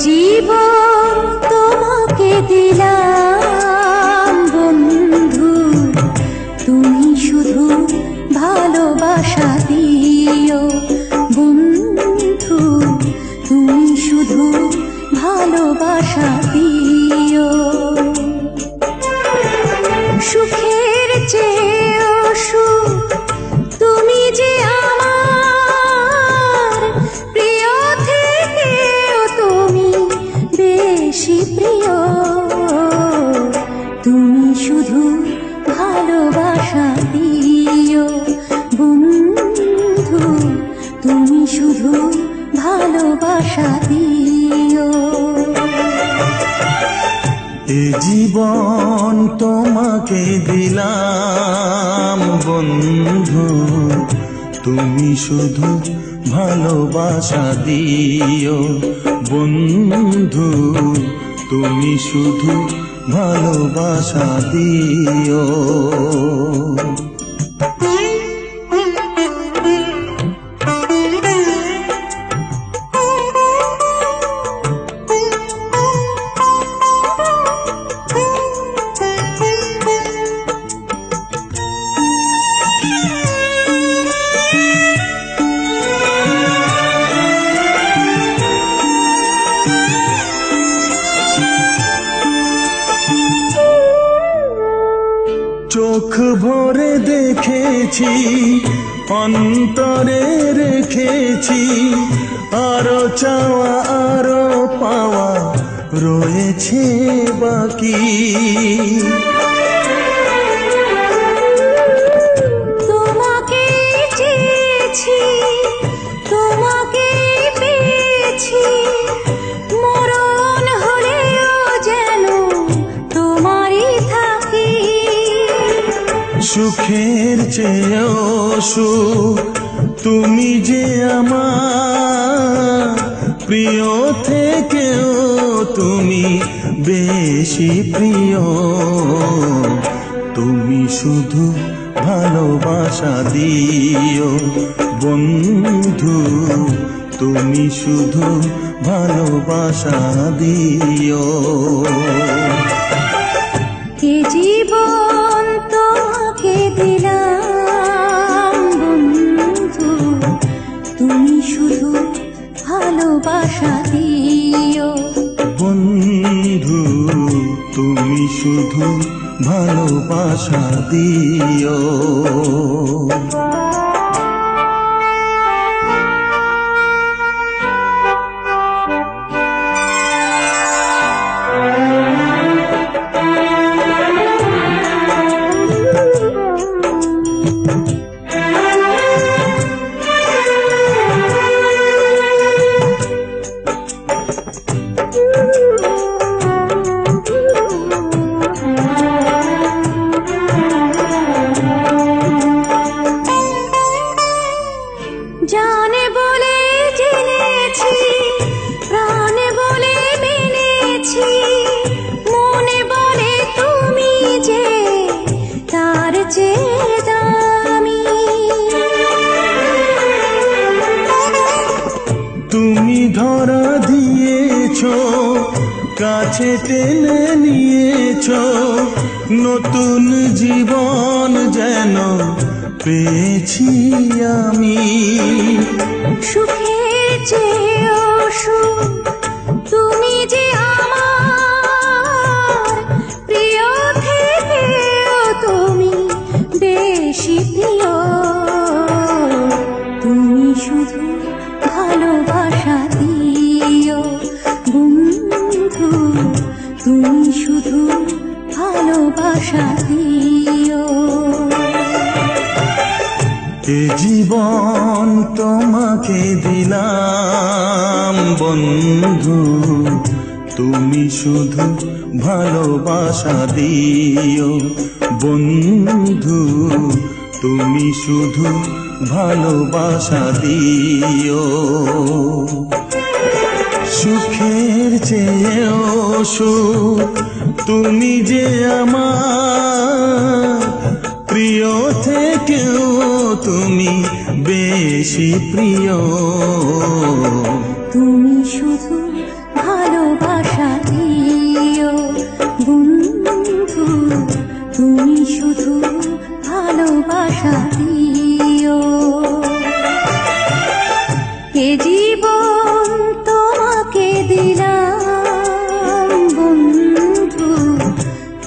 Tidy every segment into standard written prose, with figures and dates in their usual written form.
জীবন তোমাকে দিলাম বন্ধু, তুমি শুধু ভালোবাসা দিও বন্ধু, তুমি শুধু ভালোবাসা দিও। সুখের চেয়েও সুখ তুমি যে আমার প্রিয় থেকেও তুমি বেশি প্রিয়, তুমি শুধু ভালোবাসা দিও বন্ধু, তুমি শুধু ভালোবাসা দিও। এ জীবন তোমাকে দিলাম বন্ধু, তুমি শুধু ভালোবাসা দিও বন্ধু, তুমি শুধু ভালোবাসা দিও। চোখ ভরে দেখেছি, অন্তরে রেখেছি, আরো চাওয়া আরো পাওয়া রয়েছে বাকি। তোমাকে চেয়েছি, তোমাকে পেয়েছি, মরণ হলেও যেন তোমারই থাকি। সুখের চেয়েও সুখ তুমি যে আমার প্রিয় থেকেও তুমি বেশি প্রিয়, তুমি শুধু ভালোবাসা দিও বন্ধু, তুমি শুধু ভালোবাসা দিও। এ জীবন তোমাকে দিলাম বন্ধু, তুমি শুধু ভালোবাসা দিও বন্ধু, তুমি শুধু ভালোবাসা দিও। জানে বলে জেনেছি, প্রাণে বলে মেনেছি, মনে বলে তুমি যে তার চেয়ে দামি। তুমি ধরা দিয়েছ, কাছে টেনে নিয়েছ, নতুন জীবন যেন পেয়েছি আমি। সুখের চেয়েও সুখ তুমি যে আমার প্রিয় থেকেও তুমি বেশি প্রিয়, তুমি শুধু ভালোবাসা দিও বন্ধু, তুমি শুধু ভালোবাসা দিও। এ জীবন তোমাকে দিলাম বন্ধু, তুমি শুধু ভালোবাসা দিও বন্ধু, তুমি শুধু ভালোবাসা দিও। সুখের চেয়েও সুখ তুমি যে আমার প্রিয় থেকেও তুমি বেশি প্রিয়, তুমি শুধু ভালো ভালোবাসা দিও। এ জীবন তোমাকে দিলাম বন্ধু,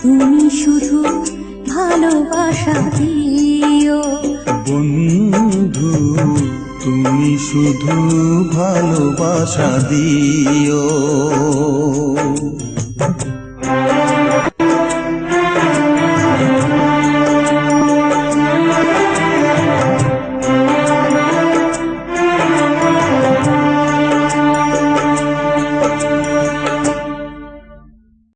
তুমি শুধু ভালোবাসা দিও। বন্ধু তুমি শুধু ভালোবাসা দিও।